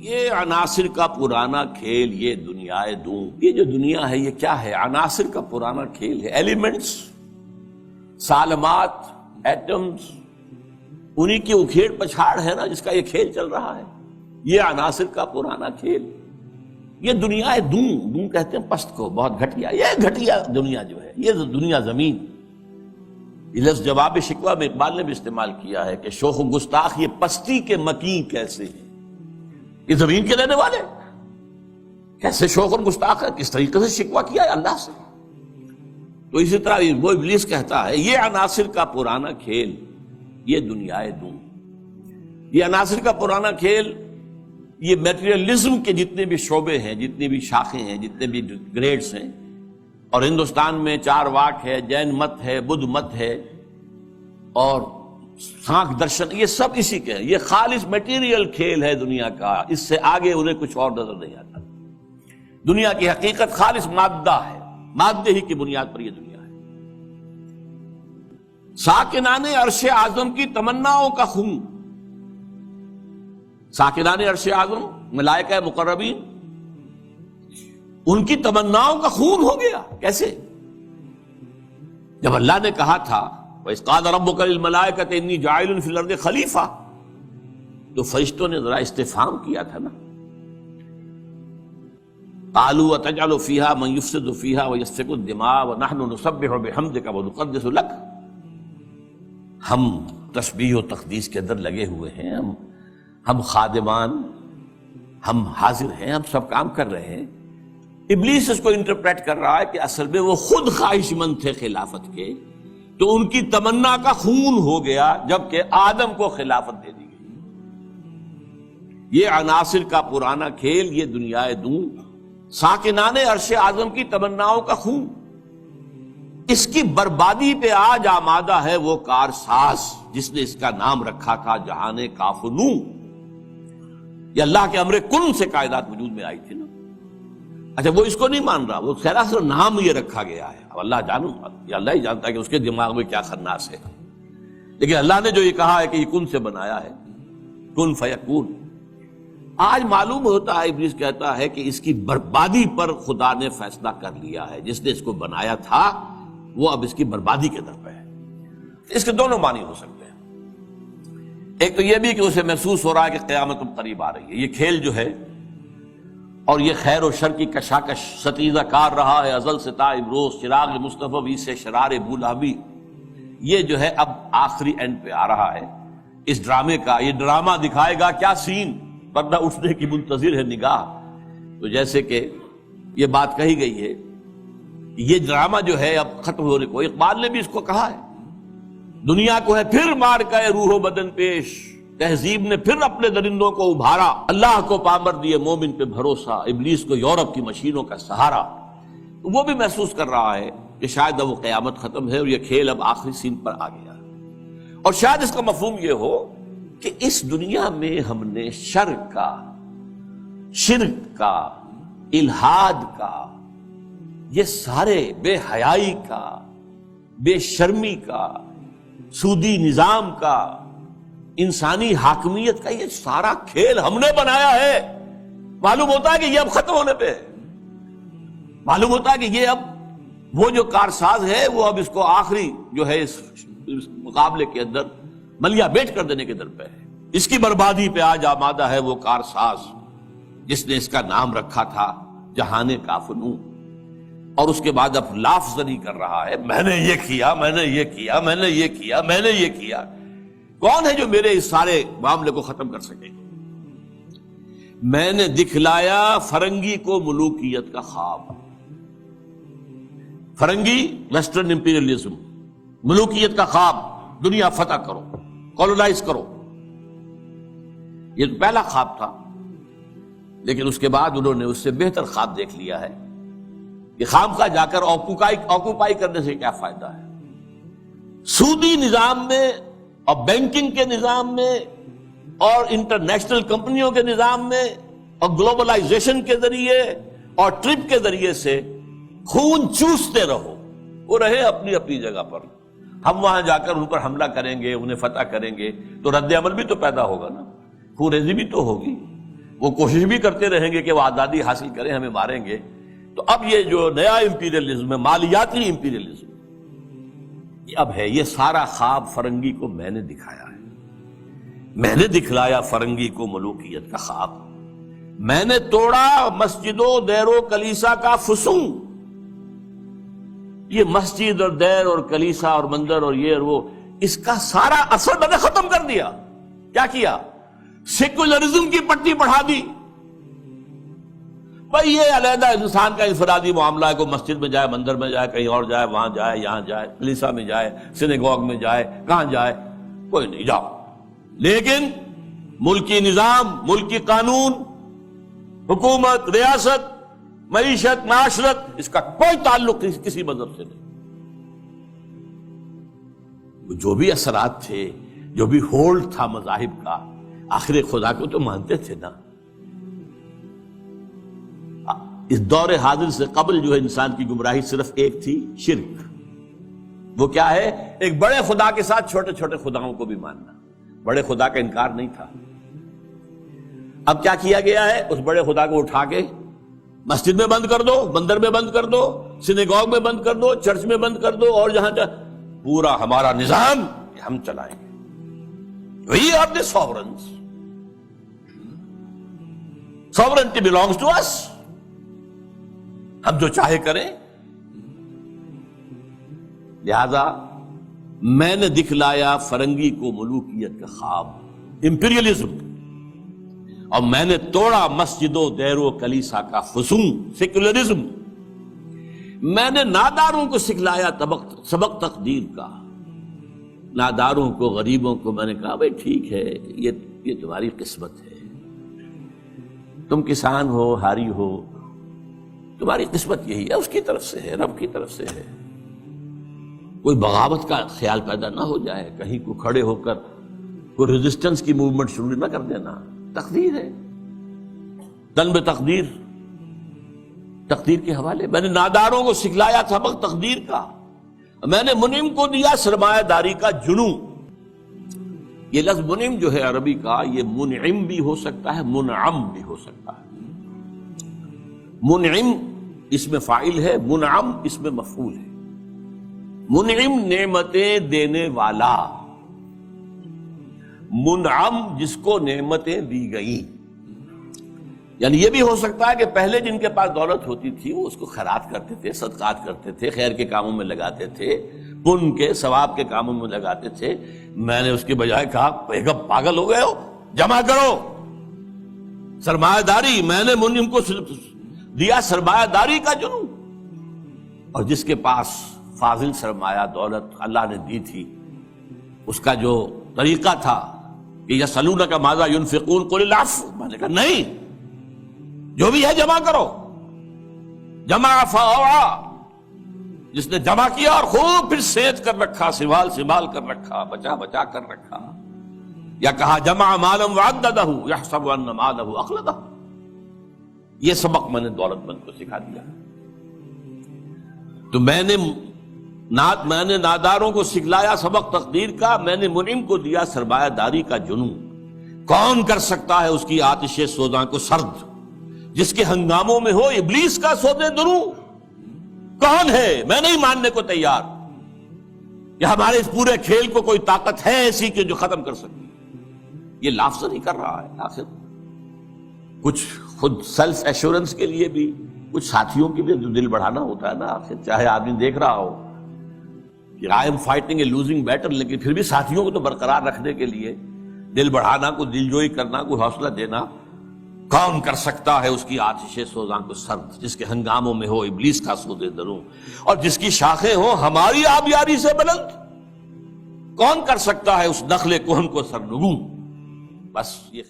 یہ عناصر کا پرانا کھیل، یہ دنیا دوں، یہ جو دنیا ہے یہ کیا ہے؟ عناصر کا پرانا کھیل ہے۔ ایلیمنٹس، سالمات، ایٹمز، انہی کی اکھیڑ پچھاڑ ہے نا جس کا یہ کھیل چل رہا ہے۔ یہ عناصر کا پرانا کھیل، یہ دنیا دوں کہتے ہیں پست کو، بہت گھٹیا، یہ گھٹیا دنیا جو ہے، یہ دنیا زمین۔ یہ لفظ جواب شکوہ میں اقبال نے بھی استعمال کیا ہے کہ شوخ و گستاخ یہ پستی کے مکین کیسے ہیں، یہ زمین کے رہنے والے کیسے شوخ اور گستاخ ہے، کس طریقے سے شکوہ کیا ہے اللہ سے۔ تو اسی طرح وہ ابلیس کہتا ہے یہ عناصر کا پرانا کھیل، یہ دنیا دوں۔ یہ عناصر کا پرانا کھیل، یہ میٹیریلزم کے جتنے بھی شعبے ہیں، جتنی بھی شاخیں ہیں، جتنے بھی گریڈز ہیں، اور ہندوستان میں چار واک ہے، جین مت ہے، بدھ مت ہے، اور سانکھ درشن، یہ سب اسی کے ہیں۔ یہ خالص میٹیریل کھیل ہے دنیا کا، اس سے آگے انہیں کچھ اور نظر نہیں آتا۔ دنیا کی حقیقت خالص مادہ ہے، مادے ہی کی بنیاد پر یہ دنیا ہے۔ ساکنان عرش اعظم کی تمناؤں کا خون، ساکنان عرش اعظم ملائکہ مقربین، ان کی تمناؤں کا خون ہو گیا۔ کیسے؟ جب اللہ نے کہا تھا وَإِذْ قَالَ رَبُّكَ لِلْمَلَائِكَةِ إِنِّي جَاعِلٌ فِي الْأَرْضِ خَلِيفَةً، تو فرشتوں نے ذرا استفہام کیا تھا نا، قَالُوا وَتَجْعَلُ فِيهَا مَن يُفْسِدُ فِيهَا وَيَسْفِكُ الدِّمَاءَ وَنَحْنُ نُسَبِّحُ بِحَمْدِكَ وَنُقَدِّسُ لَكَ۔ ہم تسبیح و تقدیس کے اندر لگے ہوئے ہیں، ہم خادمان، ہم حاضر ہیں، ہم سب کام کر رہے ہیں۔ ابلیس اس کو انٹرپریٹ کر رہا ہے کہ اصل میں وہ خود خواہش مند تھے خلافت کے، تو ان کی تمنا کا خون ہو گیا جبکہ آدم کو خلافت دے دی گئی۔ یہ عناصر کا پرانا کھیل، یہ دنیا دوں، ساکنان عرش اعظم کی تمناؤں کا خون، اس کی بربادی پہ آج آمادہ ہے وہ کارساز جس نے اس کا نام رکھا تھا جہان کاف و نوں۔ یہ اللہ کے امر کن سے کائنات وجود میں آئی تھی نا۔ اچھا وہ اس کو نہیں مان رہا، وہ سراسر نام یہ رکھا گیا ہے، اب اللہ جانوں، یہ اللہ ہی جانتا ہے کہ اس کے دماغ میں کیا خناس ہے، لیکن اللہ نے جو یہ کہا ہے کہ یہ کن سے بنایا ہے، کن فیکون۔ آج معلوم ہوتا ہے، ابلیس کہتا ہے کہ اس کی بربادی پر خدا نے فیصلہ کر لیا ہے، جس نے اس کو بنایا تھا وہ اب اس کی بربادی کے در پہ ہے۔ اس کے دونوں معنی ہو سکتے ہیں، ایک تو یہ بھی کہ اسے محسوس ہو رہا ہے کہ قیامت اب قریب آ رہی ہے، یہ کھیل جو ہے اور یہ خیر و شر کی کشاکش ستیزہ کار رہا ہے ازل سے تا امروز، چراغ مصطفی سے شرار بولہبی، یہ جو ہے اب آخری اینڈ پہ آ رہا ہے اس ڈرامے کا۔ یہ ڈرامہ دکھائے گا کیا سین، پردہ اٹھنے کی منتظر ہے نگاہ۔ تو جیسے کہ یہ بات کہی گئی ہے، یہ ڈرامہ جو ہے اب ختم ہونے کو، اقبال نے بھی اس کو کہا ہے، دنیا کو ہے پھر مار کا روح و بدن پیش، تہذیب نے پھر اپنے درندوں کو ابھارا، اللہ کو پامر دیے مومن پہ بھروسہ، ابلیس کو یورپ کی مشینوں کا سہارا۔ وہ بھی محسوس کر رہا ہے کہ شاید اب وہ قیامت ختم ہے اور یہ کھیل اب آخری سین پر آ گیا، اور شاید اس کا مفہوم یہ ہو کہ اس دنیا میں ہم نے شر کا، شرک کا، الہاد کا، یہ سارے بے حیائی کا، بے شرمی کا، سودی نظام کا، انسانی حاکمیت کا، یہ سارا کھیل ہم نے بنایا ہے۔ معلوم ہوتا ہے کہ یہ اب ختم ہونے پہ ہے، معلوم ہوتا ہے کہ یہ اب وہ جو کارساز ہے وہ اب اس کو آخری جو ہے اس مقابلے کے اندر ملیا بیٹ کر دینے کے در پہ ہے۔ اس کی بربادی پہ آج آمادہ ہے وہ کارساز جس نے اس کا نام رکھا تھا جہان کاف و نوں، اور اس کے بعد اب لافزنی کر رہا ہے، میں نے یہ کیا، میں نے یہ کیا، میں نے یہ کیا، میں نے یہ کیا۔ کون ہے جو میرے اس سارے معاملے کو ختم کر سکے؟ میں نے دکھلایا فرنگی کو ملوکیت کا خواب۔ فرنگی ویسٹرن امپیریلزم، ملوکیت کا خواب، دنیا فتح کرو، کولونائز کرو، یہ تو پہلا خواب تھا، لیکن اس کے بعد انہوں نے اس سے بہتر خواب دیکھ لیا ہے کہ خامخواہ جا کر آکوپائی کرنے سے کیا فائدہ ہے۔ سودی نظام میں اور بینکنگ کے نظام میں اور انٹرنیشنل کمپنیوں کے نظام میں اور گلوبلائزیشن کے ذریعے اور ٹرپ کے ذریعے سے خون چوستے رہو، وہ رہے اپنی اپنی جگہ پر، ہم وہاں جا کر ان پر حملہ کریں گے، انہیں فتح کریں گے، تو رد عمل بھی تو پیدا ہوگا نا، خون ریزی بھی تو ہوگی۔ وہ کوشش بھی کرتے رہیں گے کہ وہ آزادی حاصل کریں، ہمیں ماریں گے۔ تو اب یہ جو نیا امپیریلزم ہے، مالیاتی امپیریلزم، یہ اب ہے۔ یہ سارا خواب فرنگی کو میں نے دکھایا ہے، میں نے دکھلایا فرنگی کو ملوکیت کا خواب، میں نے توڑا مسجد و دیر و کلیسا کا فسوں۔ یہ مسجد اور دیر اور کلیسا اور مندر اور یہ اور وہ، اس کا سارا اثر میں نے ختم کر دیا۔ کیا کیا؟ سیکولرزم کی پٹی بڑھا دی۔ بھائی یہ علیحدہ انسان کا انفرادی معاملہ ہے، کوئی مسجد میں جائے، مندر میں جائے، کہیں اور جائے، وہاں جائے، یہاں جائے، کلیسا میں جائے، سینیگوگ میں جائے، کہاں جائے، کوئی نہیں، جاؤ۔ لیکن ملکی نظام، ملکی قانون، حکومت، ریاست، معیشت، معاشرت، اس کا کوئی تعلق کسی مذہب سے نہیں۔ جو بھی اثرات تھے، جو بھی ہولڈ تھا مذاہب کا، آخر خدا کو تو مانتے تھے نا۔ اس دور حاضر سے قبل جو ہے انسان کی گمراہی صرف ایک تھی، شرک۔ وہ کیا ہے؟ ایک بڑے خدا کے ساتھ چھوٹے چھوٹے خداؤں کو بھی ماننا۔ بڑے خدا کا انکار نہیں تھا۔ اب کیا کیا گیا ہے؟ اس بڑے خدا کو اٹھا کے مسجد میں بند کر دو، مندر میں بند کر دو، سینیگوگ میں بند کر دو، چرچ میں بند کر دو، اور جہاں پورا ہمارا نظام ہم چلائیں گے۔ We are the sovereigns. Sovereignty belongs to us. ہم جو چاہے کریں۔ لہذا میں نے دکھلایا فرنگی کو ملوکیت کا خواب، امپیریلزم، اور میں نے توڑا مسجد و دیر و کلیسا کا فسوں، سیکولرزم۔ میں نے ناداروں کو سکھلایا سبق تقدیر کا۔ ناداروں کو، غریبوں کو میں نے کہا بھائی ٹھیک ہے، یہ تمہاری قسمت ہے، تم کسان ہو، ہاری ہو، تمہاری قسمت یہی ہے، اس کی طرف سے ہے، رب کی طرف سے ہے۔ کوئی بغاوت کا خیال پیدا نہ ہو جائے، کہیں کو کھڑے ہو کر کوئی ریزسٹنس کی موومنٹ شروع نہ کر دینا۔ تقدیر ہے، تن بے تقدیر، تقدیر کے حوالے۔ میں نے ناداروں کو سکھلایا سبق تقدیر کا، میں نے منعم کو دیا سرمایہ داری کا جنوں۔ یہ لفظ منعم جو ہے عربی کا، یہ منعم بھی ہو سکتا ہے، منعم بھی ہو سکتا ہے۔ منعم اس میں فاعل ہے، منعم اس میں مفعول ہے۔ منعم نعمتیں دینے والا، منعم جس کو نعمتیں دی گئی۔ یعنی یہ بھی ہو سکتا ہے کہ پہلے جن کے پاس دولت ہوتی تھی وہ اس کو خیرات کرتے تھے، صدقات کرتے تھے، خیر کے کاموں میں لگاتے تھے، پن کے ثواب کے کاموں میں لگاتے تھے۔ میں نے اس کے بجائے کہا بیگم پاگل ہو گئے ہو، جمع کرو سرمایہ داری۔ میں نے منعم کو دیا سرمایہ داری کا جنوں، اور جس کے پاس فاضل سرمایہ دولت اللہ نے دی تھی، اس کا جو طریقہ تھا کہ یسألونک ماذا ينفقون قل العفو، میں نے کہا نہیں، جو بھی ہے جمع کرو۔ جمع فاوعا، جس نے جمع کیا اور خوب پھر سینچ کر رکھا، سنبھال کر رکھا، بچا کر رکھا۔ یا کہا جمع مالا وعددہ یحسب ان مالہ اخلدہ۔ یہ سبق میں نے دولت مند کو سکھا دیا۔ تو میں نے ناداروں کو سکھلایا سبق تقدیر کا، میں نے منعم کو دیا سرمایہ داری کا جنوں۔ کون کر سکتا ہے اس کی آتش سوزاں کو سرد، جس کے ہنگاموں میں ہو ابلیس کا سودے دروں؟ کون ہے؟ میں نہیں ماننے کو تیار کہ ہمارے اس پورے کھیل کو کوئی طاقت ہے ایسی کہ جو ختم کر سکتی۔ یہ لافظ نہیں کر رہا ہے، آخر کچھ خود سیلف ایشورنس کے لیے بھی، کچھ ساتھیوں کے لیے جو دل بڑھانا ہوتا ہے نا، آخر چاہے آدمی دیکھ رہا ہو کہ I am fighting a losing battle, لیکن پھر بھی ساتھیوں کو تو برقرار رکھنے کے لیے دل بڑھانا، کوئی دل جوئی کرنا، کوئی حوصلہ دینا۔ کون کر سکتا ہے اس کی آتش سوزاں کو سرد، جس کے ہنگاموں میں ہو ابلیس کا سودے دروں، اور جس کی شاخیں ہوں ہماری آبیاری سے بلند؟ کون کر سکتا ہے اس نخل کہن کو سرنگوں؟ بس یہ